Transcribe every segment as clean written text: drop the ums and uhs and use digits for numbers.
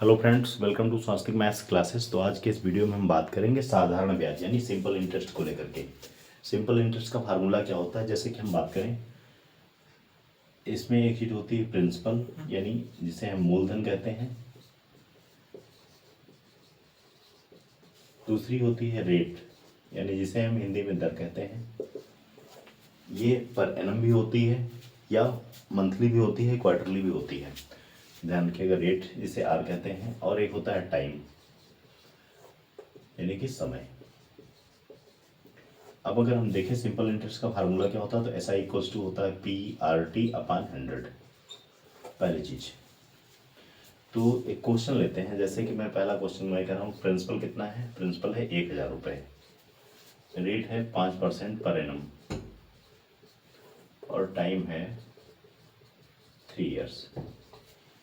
Hello friends, welcome to सांस्कृतिक maths classes. तो आज के इस वीडियो में हम बात करेंगे साधारण ब्याज यानी सिंपल इंटरेस्ट को लेकर के। सिंपल इंटरेस्ट का फार्मूला क्या होता है, जैसे कि हम बात करें, इसमें एक चीज़ होती है प्रिंसिपल यानी जिसे हम मूलधन कहते हैं, दूसरी होती है रेट यानी जिसे हम हिंदी में दर कहते हैं। ये पर एनम भी होती है या मंथली भी होती है, क्वार्टरली भी होती है। ध्यान रखिएगा, रेट जिसे आर कहते हैं, और एक होता है टाइम यानी कि समय। अब अगर हम देखें सिंपल इंटरेस्ट का फार्मूला क्या होता है, तो एस आई इक्वल्स टू होता है पी आर टी अपान 100। पहली चीज तो एक क्वेश्चन लेते हैं, जैसे कि मैं पहला क्वेश्चन मैं कर रहा हूँ। प्रिंसिपल कितना है? प्रिंसिपल है 1000 रुपये, रेट है 5% पर एनम, और टाइम है 3 इयर्स।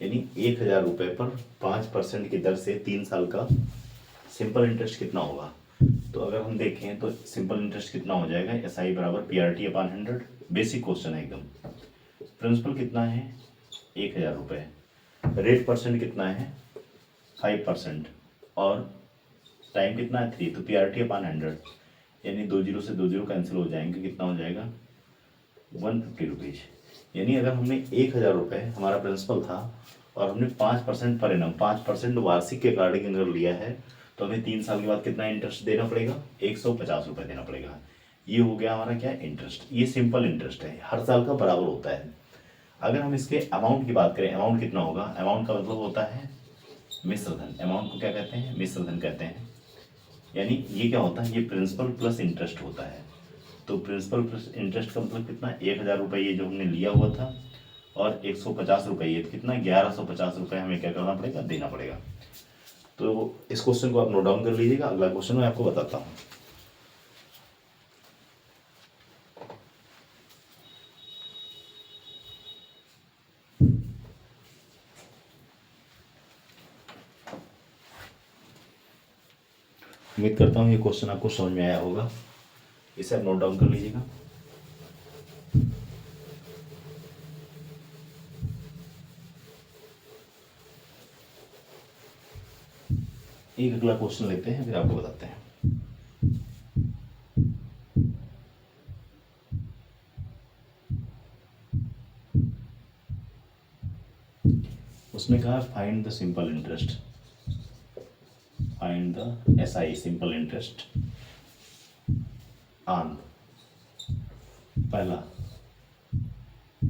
यानी 1000 रुपये पर 5% की दर से 3 साल का सिंपल इंटरेस्ट कितना होगा। तो अगर हम देखें तो सिंपल इंटरेस्ट कितना हो जाएगा, एस आई बराबर P R T upon 100। Basic question है एकदम। प्रिंसिपल कितना है? 1000 रुपये, रेट परसेंट कितना है? 5%, और टाइम कितना है? 3। तो पी आर टी अपान 100 यानी 2 जीरो से 2 जीरो कैंसिल हो जाएंगे, कितना हो जाएगा? 150 रुपीज़। यानी अगर हमने 1000 रुपये हमारा प्रिंसिपल था और हमने 5% पर एनम 5% वार्षिक के अकॉर्डिंग अगर लिया है, तो हमें 3 साल के बाद कितना इंटरेस्ट देना पड़ेगा? 150 रुपये देना पड़ेगा। ये हो गया हमारा क्या? इंटरेस्ट। ये सिंपल इंटरेस्ट है, हर साल का बराबर होता है। अगर हम इसके अमाउंट की बात करें, अमाउंट कितना होगा? अमाउंट का मतलब होता है मिश्र धन। अमाउंट को क्या कहते हैं? मिश्र धन कहते हैं। यानी ये क्या होता है? ये प्रिंसिपल प्लस इंटरेस्ट होता है। तो प्रिंसिपल प्लस इंटरेस्ट का मतलब कितना? 1000 रुपये ये जो हमने लिया हुआ था, और 150 रुपये ये कितना? 1150 रुपये हमें क्या करना पड़ेगा? देना पड़ेगा। तो इस क्वेश्चन को आप नोट डाउन कर लीजिएगा। अगला क्वेश्चन मैं आपको बताता हूँ। उम्मीद करता हूँ ये क्वेश्चन आपको समझ में आया होगा। इसे आप नोट डाउन कर लीजिएगा। एक अगला क्वेश्चन लेते हैं, फिर आपको बताते हैं। उसमें कहा find the simple interest, find the S I simple interest on, पहला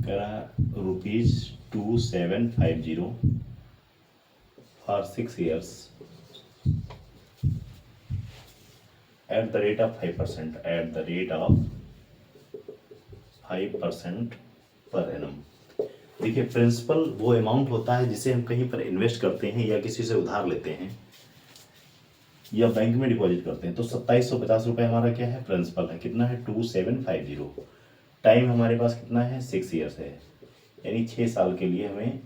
करा ₹2750 for 6 years at the rate of 5%, at the rate of 5% per annum. देखिए, प्रिंसिपल वो अमाउंट होता है जिसे हम कहीं पर इन्वेस्ट करते हैं या किसी से उधार लेते हैं या बैंक में डिपॉजिट करते हैं। तो 2750 रुपये हमारा क्या है? प्रिंसिपल है। कितना है? 2750। टाइम हमारे पास कितना है? 6 ईयर्स है, यानी 6 साल के लिए हमें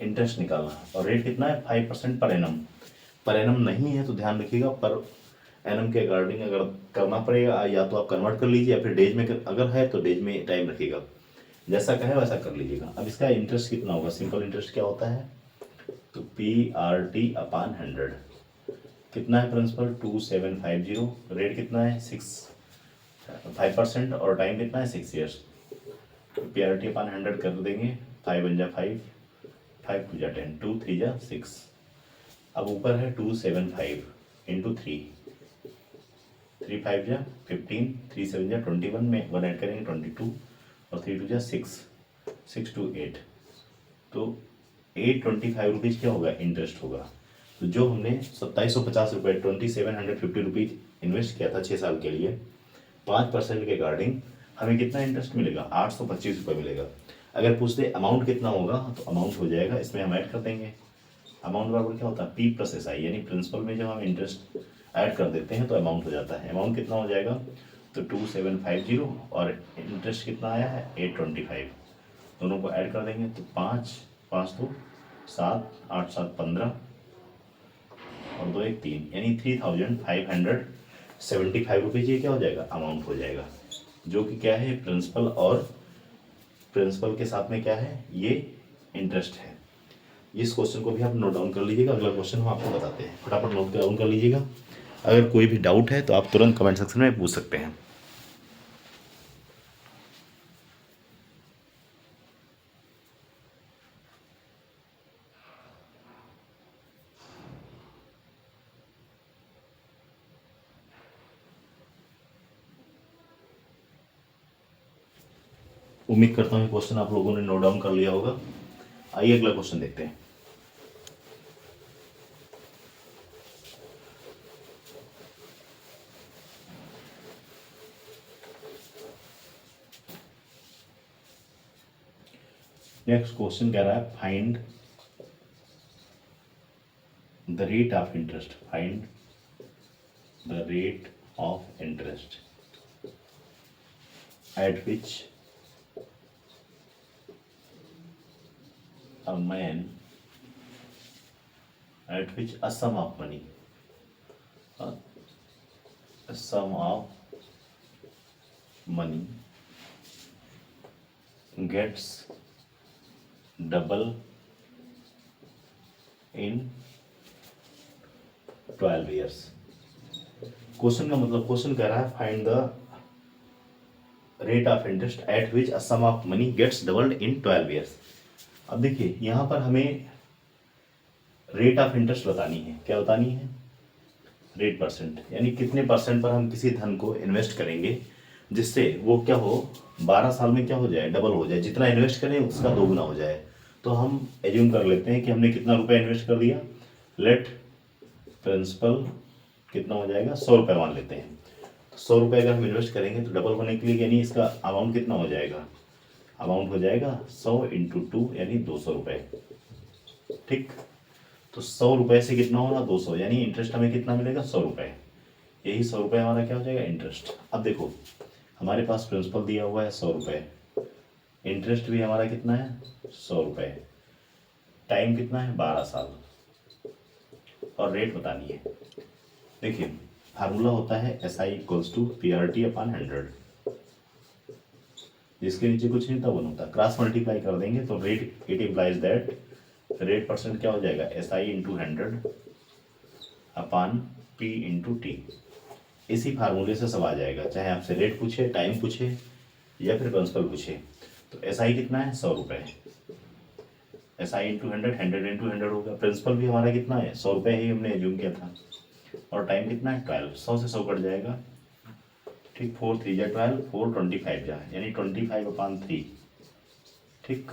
इंटरेस्ट निकालना है। और रेट कितना है? 5% पर एनम। पर एनम नहीं है तो ध्यान रखिएगा, पर एनम के अकॉर्डिंग अगर करना पड़ेगा, या तो आप कन्वर्ट कर लीजिए या फिर डेज में अगर है तो डेज में टाइम रखिएगा, जैसा कहे वैसा कर लीजिएगा। अब इसका इंटरेस्ट कितना होगा? सिंपल इंटरेस्ट क्या होता है? तो पी आर टी अपान 100। कितना है प्रिंसिपल? 2750। रेट कितना है? 5%, और टाइम कितना है? 6 years. P R T upon 100 कर देंगे, 5 1 जा 5, 5 2 जा 10, 2 3 जा 6। अब ऊपर है 275 इंटू 3, 3 5 जा 15, 3 7 जा 21 में 1 ऐड करेंगे 22, और 3 2 जा 6, 6 2 8। तो 825 रुपीज़ क्या होगा? इंटरेस्ट होगा। तो जो हमने 2750 रुपये 2750 रुपीज़ इन्वेस्ट किया था 6 साल के लिए, 5% के अकॉर्डिंग हमें कितना इंटरेस्ट मिलेगा? 825 रुपये मिलेगा। अगर पूछते अमाउंट कितना होगा, तो अमाउंट हो जाएगा, इसमें हम ऐड कर देंगे। अमाउंट बराबर क्या होता है? पी प्लस एस आई, यानी प्रिंसिपल में जब हम इंटरेस्ट ऐड कर देते हैं तो अमाउंट हो जाता है। अमाउंट कितना हो जाएगा? तो 2750, और इंटरेस्ट कितना आया है? 825। दोनों को ऐड कर देंगे तो 5 5 2 7, 8 7 15, और 2 1 3, यानी 3575 रुपीज़। ये क्या हो जाएगा? अमाउंट हो जाएगा, जो कि क्या है? प्रिंसिपल, और प्रिंसिपल के साथ में क्या है? ये इंटरेस्ट है। इस क्वेश्चन को भी आप नोट डाउन कर लीजिएगा, अगला क्वेश्चन हम आपको बताते हैं, फटाफट नोट डाउन कर लीजिएगा। अगर कोई भी डाउट है तो आप तुरंत कमेंट सेक्शन में पूछ सकते हैं। उम्मीद करता हूँ क्वेश्चन आप लोगों ने नोट डाउन कर लिया होगा। आइए अगला क्वेश्चन देखते हैं। नेक्स्ट क्वेश्चन कह रहा है find the rate of interest, find the rate of interest at which a man at which a sum of money, a sum of money gets double in 12 years। Question का मतलब, question कह रहा है find the rate of interest at which a sum of money gets doubled in 12 years. अब देखिए यहाँ पर हमें रेट ऑफ इंटरेस्ट बतानी है। क्या बतानी है? रेट परसेंट, यानी कितने परसेंट पर हम किसी धन को इन्वेस्ट करेंगे जिससे वो क्या हो, 12 साल में क्या हो जाए, डबल हो जाए, जितना इन्वेस्ट करें उसका दोगुना हो जाए। तो हम एज्यूम कर लेते हैं कि हमने कितना रुपया इन्वेस्ट कर दिया, लेट प्रिंसिपल कितना हो जाएगा, 100 रुपये मान लेते हैं। तो 100 रुपये अगर हम इन्वेस्ट करेंगे तो डबल होने के लिए यानी इसका अमाउंट कितना हो जाएगा, अमाउंट हो जाएगा 100 × 2 यानी 200 रुपये। ठीक, तो 100 रुपये से कितना होगा, 200, यानी इंटरेस्ट हमें कितना मिलेगा, 100 रुपये। यही 100 रुपये हमारा क्या हो जाएगा, इंटरेस्ट। अब देखो हमारे पास प्रिंसिपल दिया हुआ है 100 रुपये, इंटरेस्ट भी हमारा कितना है, 100 रुपये, टाइम कितना है, 12 साल, और रेट बतानी है। देखिए फार्मूला होता है SI = PRT/100, जिसके नीचे कुछ नहीं था वन होता, क्रॉस मल्टीप्लाई कर देंगे तो rate, it implies that rate percent क्या हो जाएगा, SI × 100/P × T। इसी फार्मूले से सब आ जाएगा, चाहे आपसे रेट पूछे, टाइम पूछे या फिर प्रिंसिपल पूछे। तो SI कितना है, 100 रुपये, SI × 100, 100 × 100 होगा। प्रिंसिपल भी हमारा कितना है, 100 रुपये ही हमने एज्यूम किया था, और टाइम कितना है, 12, 100 से 100 कट जाएगा। ठीक, 4 × 3 = 12, 4 25 जा, यानी 25/3। ठीक,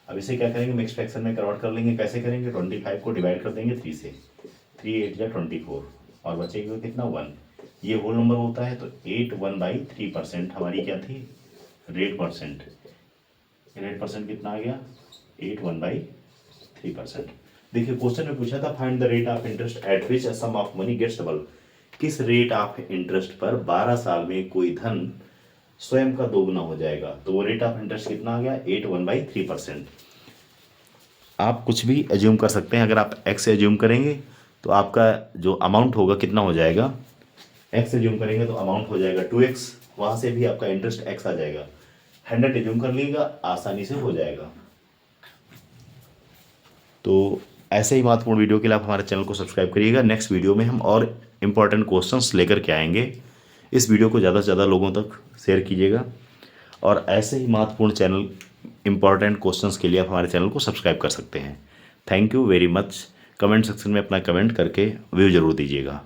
अब इसे क्या करेंगे, मिक्स फ्रैक्शन में कन्वर्ट कर लेंगे। कैसे करेंगे, 25 को डिवाइड कर देंगे 3 से, 3 × 8 = 24, और बचेगा कितना, 1। ये होल नंबर होता है, तो 8 1/3% हमारी क्या थी, रेट परसेंट। रेट परसेंट कितना आ गया, 8 1/3%। देखिए क्वेश्चन में पूछा था find the rate of interest at which a sum of money gets double. किस रेट ऑफ इंटरेस्ट पर 12 साल में कोई धन स्वयं का दोगुना हो जाएगा। तो वो रेट ऑफ इंटरेस्ट कितना आ गया, 8 1/3%। आप कुछ भी एज्यूम कर सकते हैं। अगर आप x एज्यूम करेंगे तो आपका जो अमाउंट होगा कितना हो जाएगा, x एज्यूम करेंगे तो अमाउंट हो जाएगा 2x, वहाँ से भी आपका इंटरेस्ट x आ जाएगा। 100 एज्यूम कर लीजिएगा, आसानी से हो जाएगा। तो ऐसे ही महत्वपूर्ण वीडियो के लिए आप हमारे चैनल को सब्सक्राइब करिएगा। नेक्स्ट वीडियो में हम और इम्पॉर्टेंट क्वेश्चंस लेकर के आएंगे। इस वीडियो को ज़्यादा से ज़्यादा लोगों तक शेयर कीजिएगा, और ऐसे ही महत्वपूर्ण चैनल इम्पॉर्टेंट क्वेश्चंस के लिए आप हमारे चैनल को सब्सक्राइब कर सकते हैं। Thank you very much. Comment section में अपना कमेंट करके व्यू ज़रूर दीजिएगा।